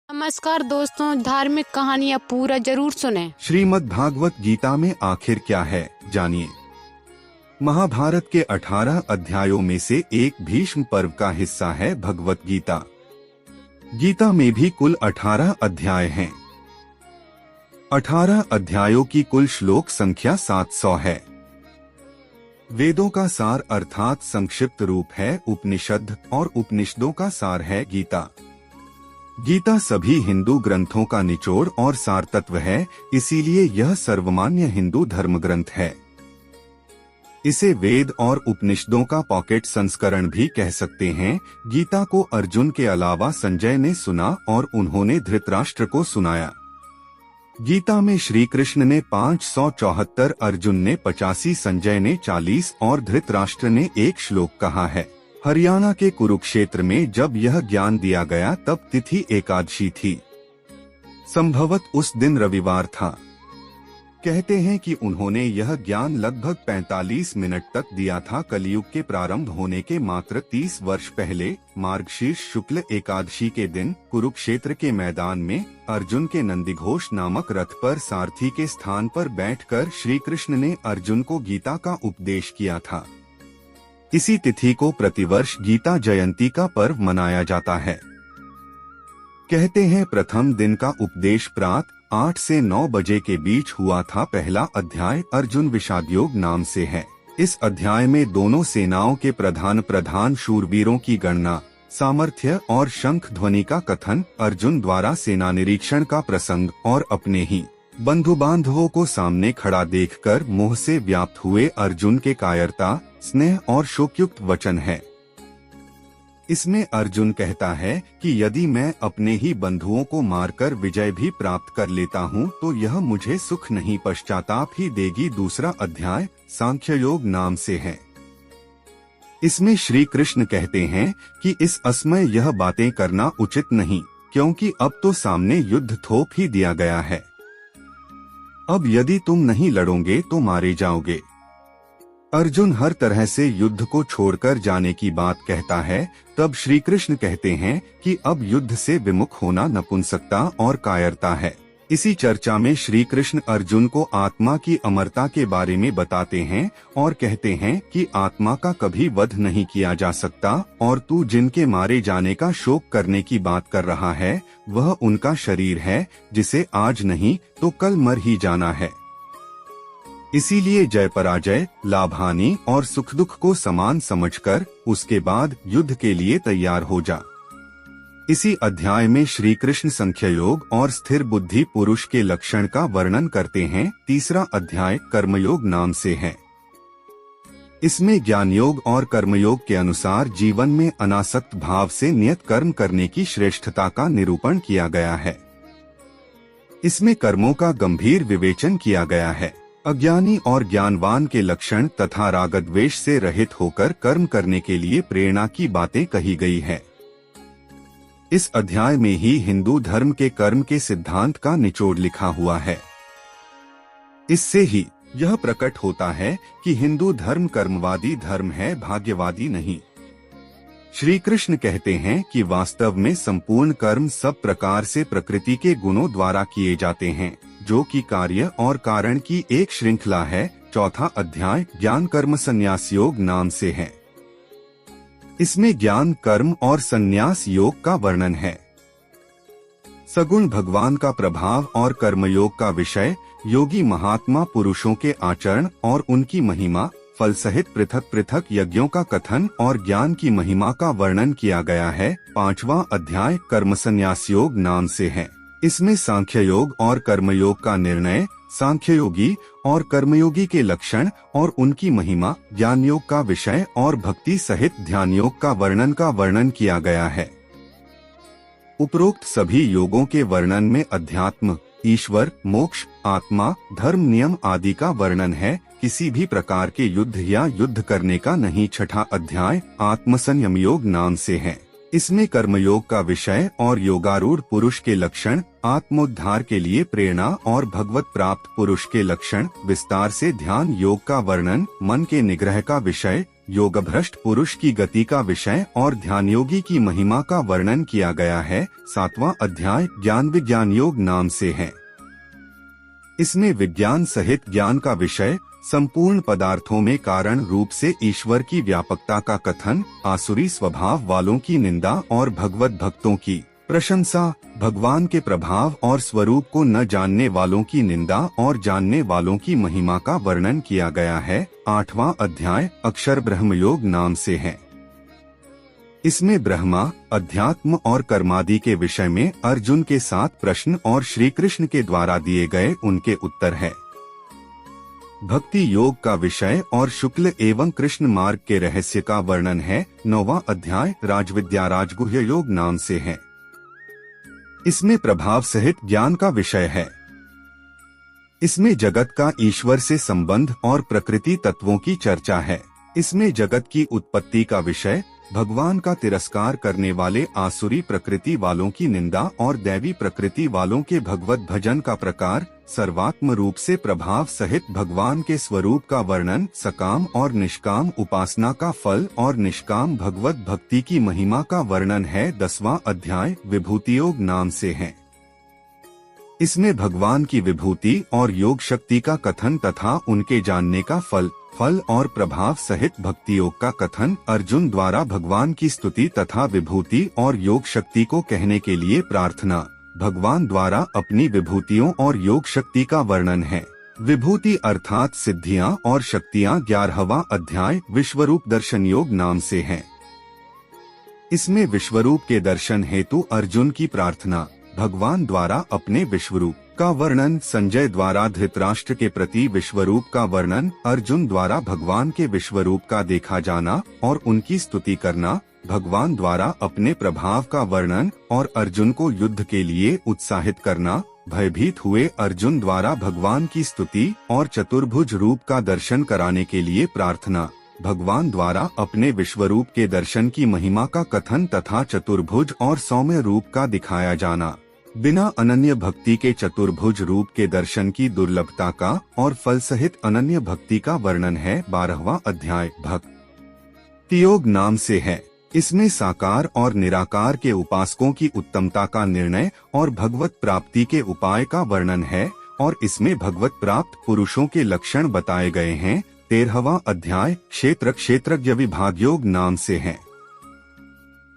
नमस्कार दोस्तों, धार्मिक कहानियाँ पूरा जरूर सुने। श्रीमद् भागवत गीता में आखिर क्या है, जानिए। महाभारत के 18 अध्यायों में से एक भीष्म पर्व का हिस्सा है भगवत गीता। गीता में भी कुल 18 अध्याय हैं। 18 अध्यायों की कुल श्लोक संख्या 700 है। वेदों का सार अर्थात संक्षिप्त रूप है उपनिषद और उपनिषदों का सार है गीता। गीता सभी हिंदू ग्रंथों का निचोड़ और सार तत्व है, इसीलिए यह सर्वमान्य हिंदू धर्म ग्रंथ है। इसे वेद और उपनिषदों का पॉकेट संस्करण भी कह सकते हैं। गीता को अर्जुन के अलावा संजय ने सुना और उन्होंने धृतराष्ट्र को सुनाया। गीता में श्री कृष्ण ने 574, अर्जुन ने 85, संजय ने 40 और धृतराष्ट्र ने 1 श्लोक कहा है। हरियाणा के कुरुक्षेत्र में जब यह ज्ञान दिया गया तब तिथि एकादशी थी। संभवत उस दिन रविवार था। कहते हैं कि उन्होंने यह ज्ञान लगभग 45 मिनट तक दिया था। कलयुग के प्रारंभ होने के मात्र 30 वर्ष पहले मार्गशीर्ष शुक्ल एकादशी के दिन कुरुक्षेत्र के मैदान में अर्जुन के नंदीघोष नामक रथ पर सारथी के स्थान पर बैठकर श्री कृष्ण ने अर्जुन को गीता का उपदेश किया था। इसी तिथि को प्रतिवर्ष गीता जयंती का पर्व मनाया जाता है। कहते हैं प्रथम दिन का उपदेश प्रातः 8 से 9 बजे के बीच हुआ था। पहला अध्याय अर्जुन विषाद योग नाम से है। इस अध्याय में दोनों सेनाओं के प्रधान शूरवीरों की गणना, सामर्थ्य और शंख ध्वनि का कथन, अर्जुन द्वारा सेना निरीक्षण का प्रसंग और अपने ही बंधु बांधवों को सामने खड़ा देखकर मोह से व्याप्त हुए अर्जुन के कायरता, स्नेह और शोकयुक्त वचन है। इसमें अर्जुन कहता है कि यदि मैं अपने ही बंधुओं को मारकर विजय भी प्राप्त कर लेता हूँ तो यह मुझे सुख नहीं पश्चाताप ही देगी। दूसरा अध्याय सांख्य योग नाम से है। इसमें श्री कृष्ण कहते हैं कि इस असमय यह बातें करना उचित नहीं, क्योंकि अब तो सामने युद्ध थोप ही दिया गया है। अब यदि तुम नहीं लड़ोगे तो मारे जाओगे। अर्जुन हर तरह से युद्ध को छोड़कर जाने की बात कहता है। तब श्री कृष्ण कहते हैं कि अब युद्ध से विमुख होना नपुंसकता और कायरता है। इसी चर्चा में श्री कृष्ण अर्जुन को आत्मा की अमरता के बारे में बताते हैं और कहते हैं कि आत्मा का कभी वध नहीं किया जा सकता और तू जिनके मारे जाने का शोक करने की बात कर रहा है वह उनका शरीर है, जिसे आज नहीं तो कल मर ही जाना है। इसीलिए जय पराजय, लाभ हानि और सुख दुख को समान समझकर उसके बाद युद्ध के लिए तैयार हो जा। इसी अध्याय में श्री कृष्ण संख्य योग और स्थिर बुद्धि पुरुष के लक्षण का वर्णन करते हैं। तीसरा अध्याय कर्मयोग नाम से है। इसमें ज्ञान योग और कर्मयोग के अनुसार जीवन में अनासक्त भाव से नियत कर्म करने की श्रेष्ठता का निरूपण किया गया है। इसमें कर्मों का गंभीर विवेचन किया गया है। अज्ञानी और ज्ञानवान के लक्षण तथा रागद्वेष से रहित होकर कर्म करने के लिए प्रेरणा की बातें कही गई है। इस अध्याय में ही हिंदू धर्म के कर्म के सिद्धांत का निचोड़ लिखा हुआ है। इससे ही यह प्रकट होता है कि हिंदू धर्म कर्मवादी धर्म है, भाग्यवादी नहीं। श्री कृष्ण कहते हैं कि वास्तव में संपूर्ण कर्म सब प्रकार से प्रकृति के गुणों द्वारा किए जाते हैं, जो कि कार्य और कारण की एक श्रृंखला है। चौथा अध्याय ज्ञान कर्म संन्यास योग नाम से है। इसमें ज्ञान, कर्म और संन्यास योग का वर्णन है। सगुण भगवान का प्रभाव और कर्मयोग का विषय, योगी महात्मा पुरुषों के आचरण और उनकी महिमा, फल सहित पृथक पृथक यज्ञों का कथन और ज्ञान की महिमा का वर्णन किया गया है। पांचवा अध्याय कर्म संन्यास योग नाम से है। इसमें सांख्य योग और कर्मयोग का निर्णय, सांख्य योगी और कर्मयोगी के लक्षण और उनकी महिमा, ज्ञान योग का विषय और भक्ति सहित ध्यान योग का वर्णन किया गया है। उपरोक्त सभी योगों के वर्णन में अध्यात्म, ईश्वर, मोक्ष, आत्मा, धर्म, नियम आदि का वर्णन है, किसी भी प्रकार के युद्ध या युद्ध करने का नहीं। छठा अध्याय आत्मसंयम योग नाम से है। इसमें कर्मयोग का विषय और योगारूढ़ पुरुष के लक्षण, आत्मोद्धार के लिए प्रेरणा और भगवत प्राप्त पुरुष के लक्षण, विस्तार से ध्यान योग का वर्णन, मन के निग्रह का विषय, योगभ्रष्ट पुरुष की गति का विषय और ध्यान योगी की महिमा का वर्णन किया गया है। 7वां अध्याय ज्ञान विज्ञान योग नाम से है। इसमें विज्ञान सहित ज्ञान का विषय, संपूर्ण पदार्थों में कारण रूप से ईश्वर की व्यापकता का कथन, आसुरी स्वभाव वालों की निंदा और भगवत भक्तों की प्रशंसा, भगवान के प्रभाव और स्वरूप को न जानने वालों की निंदा और जानने वालों की महिमा का वर्णन किया गया है। 8वां अध्याय अक्षर ब्रह्म योग नाम से है। इसमें ब्रह्मा, अध्यात्म और कर्मादि के विषय में अर्जुन के 7 प्रश्न और श्री कृष्ण के द्वारा दिए गए उनके उत्तर है। भक्ति योग का विषय और शुक्ल एवं कृष्ण मार्ग के रहस्य का वर्णन है। 9वां अध्याय राजविद्या राजगुह्य योग नाम से है। इसमें प्रभाव सहित ज्ञान का विषय है। इसमें जगत का ईश्वर से संबंध और प्रकृति तत्वों की चर्चा है। इसमें जगत की उत्पत्ति का विषय, भगवान का तिरस्कार करने वाले आसुरी प्रकृति वालों की निंदा और दैवी प्रकृति वालों के भगवत भजन का प्रकार, सर्वात्म रूप से प्रभाव सहित भगवान के स्वरूप का वर्णन, सकाम और निष्काम उपासना का फल और निष्काम भगवत भक्ति की महिमा का वर्णन है। 10वां अध्याय विभूति योग नाम से है। इसमें भगवान की विभूति और योग शक्ति का कथन तथा उनके जानने का फल और प्रभाव सहित भक्ति योग का कथन, अर्जुन द्वारा भगवान की स्तुति तथा विभूति और योग शक्ति को कहने के लिए प्रार्थना, भगवान द्वारा अपनी विभूतियों और योग शक्ति का वर्णन है। विभूति अर्थात सिद्धियां और शक्तियां। 11वां अध्याय विश्वरूप दर्शन योग नाम से है। इसमें विश्वरूप के दर्शन हेतु अर्जुन की प्रार्थना, भगवान द्वारा अपने विश्वरूप का वर्णन, संजय द्वारा धृतराष्ट्र के प्रति विश्वरूप का वर्णन, अर्जुन द्वारा भगवान के विश्वरूप का देखा जाना और उनकी स्तुति करना, भगवान द्वारा अपने प्रभाव का वर्णन और अर्जुन को युद्ध के लिए उत्साहित करना, भयभीत हुए अर्जुन द्वारा भगवान की स्तुति और चतुर्भुज रूप का दर्शन कराने के लिए प्रार्थना, भगवान द्वारा अपने विश्वरूप के दर्शन की महिमा का कथन तथा चतुर्भुज और सौम्य रूप का दिखाया जाना, बिना अनन्य भक्ति के चतुर्भुज रूप के दर्शन की दुर्लभता का और फल सहित अनन्य भक्ति का वर्णन है। 12वां अध्याय भक्ति योग नाम से है। इसमें साकार और निराकार के उपासकों की उत्तमता का निर्णय और भगवत प्राप्ति के उपाय का वर्णन है और इसमें भगवत प्राप्त पुरुषों के लक्षण बताए गए हैं। 13वां अध्याय क्षेत्रज्ञ विभाग योग नाम से है।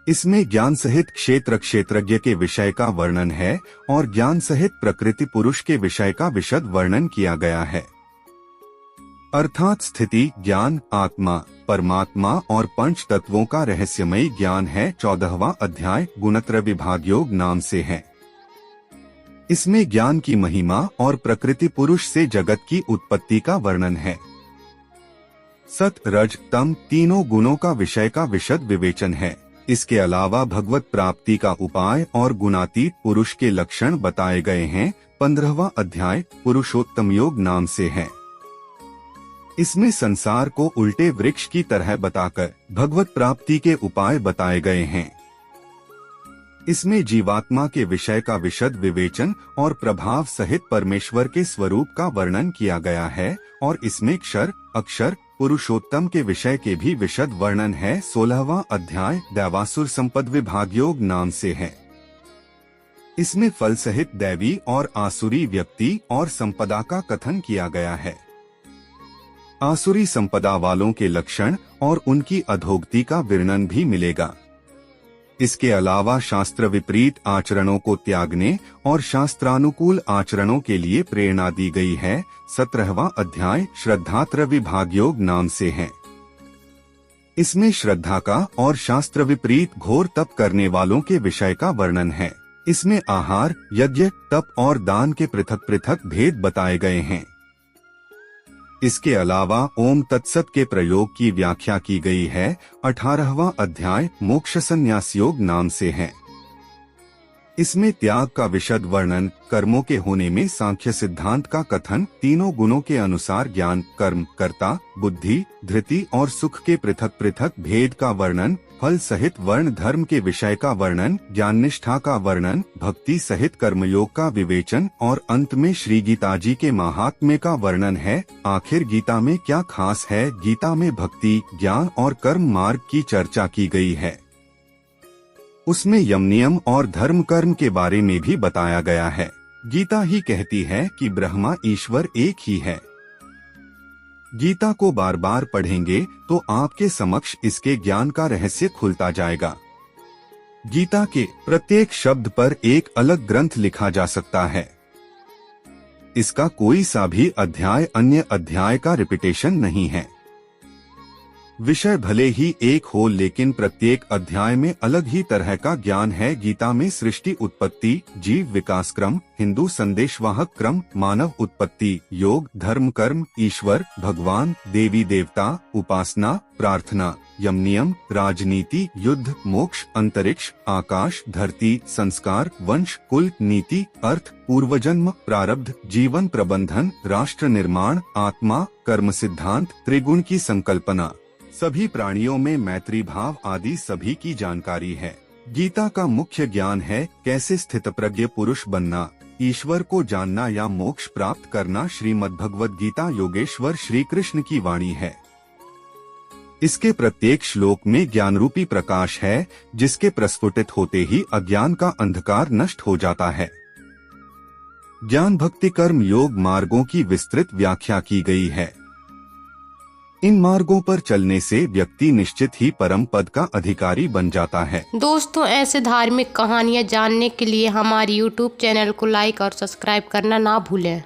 इसमें ज्ञान सहित क्षेत्रज्ञ के विषय का वर्णन है और ज्ञान सहित प्रकृति पुरुष के विषय का विशद वर्णन किया गया है। अर्थात स्थिति, ज्ञान, आत्मा, परमात्मा और पंच तत्वों का रहस्यमयी ज्ञान है। 14वां अध्याय गुणत्रय विभाग योग नाम से है। इसमें ज्ञान की महिमा और प्रकृति पुरुष से जगत की उत्पत्ति का वर्णन है। सत, रज, तम तीनों गुणों का विषय का विशद विवेचन है। इसके अलावा भगवत प्राप्ति का उपाय और गुणातीत पुरुष के लक्षण बताए गए हैं। 15वां अध्याय पुरुषोत्तम योग नाम से है। इसमें संसार को उल्टे वृक्ष की तरह बताकर भगवत प्राप्ति के उपाय बताए गए हैं। इसमें जीवात्मा के विषय का विशद विवेचन और प्रभाव सहित परमेश्वर के स्वरूप का वर्णन किया गया है और इसमें क्षर, अक्षर, पुरुषोत्तम के विषय के भी विशद वर्णन है। 16वां अध्याय दैवासुर संपद विभाग योग नाम से है। इसमें फल सहित दैवी और आसुरी व्यक्ति और संपदा का कथन किया गया है। आसुरी संपदा वालों के लक्षण और उनकी अधोगति का वर्णन भी मिलेगा। इसके अलावा शास्त्र विपरीत आचरणों को त्यागने और शास्त्रानुकूल आचरणों के लिए प्रेरणा दी गई है। 17वां अध्याय श्रद्धात्र विभाग योग नाम से है। इसमें श्रद्धा का और शास्त्र विपरीत घोर तप करने वालों के विषय का वर्णन है। इसमें आहार, यज्ञ, तप और दान के पृथक पृथक भेद बताए गए हैं। इसके अलावा ओम तत्सत के प्रयोग की व्याख्या की गई है। 18वां अध्याय मोक्ष संन्यास योग नाम से है। इसमें त्याग का विशद वर्णन, कर्मों के होने में सांख्य सिद्धांत का कथन, तीनों गुणों के अनुसार ज्ञान, कर्म, कर्ता, बुद्धि, धृति और सुख के पृथक पृथक भेद का वर्णन, फल सहित वर्ण धर्म के विषय का वर्णन, ज्ञान निष्ठा का वर्णन, भक्ति सहित कर्मयोग का विवेचन और अंत में श्री गीता जी के महात्म्य का वर्णन है। आखिर गीता में क्या खास है? गीता में भक्ति, ज्ञान और कर्म मार्ग की चर्चा की गई है। उसमें यम नियम और धर्म कर्म के बारे में भी बताया गया है। गीता ही कहती है कि ब्रह्मा ईश्वर एक ही है। गीता को बार बार पढ़ेंगे तो आपके समक्ष इसके ज्ञान का रहस्य खुलता जाएगा। गीता के प्रत्येक शब्द पर एक अलग ग्रंथ लिखा जा सकता है। इसका कोई सा भी अध्याय अन्य अध्याय का रिपीटेशन नहीं है। विषय भले ही एक हो लेकिन प्रत्येक अध्याय में अलग ही तरह का ज्ञान है। गीता में सृष्टि उत्पत्ति, जीव विकास क्रम, हिंदू संदेशवाहक क्रम, मानव उत्पत्ति, योग, धर्म कर्म, ईश्वर, भगवान, देवी देवता, उपासना, प्रार्थना, यम नियम, राजनीति, युद्ध, मोक्ष, अंतरिक्ष, आकाश, धरती, संस्कार, वंश, कुल, नीति, अर्थ, पूर्वजन्म, प्रारब्ध, जीवन प्रबंधन, राष्ट्र निर्माण, आत्मा, कर्म सिद्धांत, त्रिगुण की संकल्पना, सभी प्राणियों में मैत्री भाव आदि सभी की जानकारी है। गीता का मुख्य ज्ञान है कैसे स्थितप्रज्ञ पुरुष बनना, ईश्वर को जानना या मोक्ष प्राप्त करना। श्रीमद्भगवद गीता योगेश्वर श्री कृष्ण की वाणी है। इसके प्रत्येक श्लोक में ज्ञान रूपी प्रकाश है, जिसके प्रस्फुटित होते ही अज्ञान का अंधकार नष्ट हो जाता है। ज्ञान भक्ति कर्म योग मार्गों की विस्तृत व्याख्या की गई है। इन मार्गों पर चलने से व्यक्ति निश्चित ही परम पद का अधिकारी बन जाता है। दोस्तों, ऐसे धार्मिक कहानियाँ जानने के लिए हमारे YouTube चैनल को लाइक और सब्सक्राइब करना ना भूलें।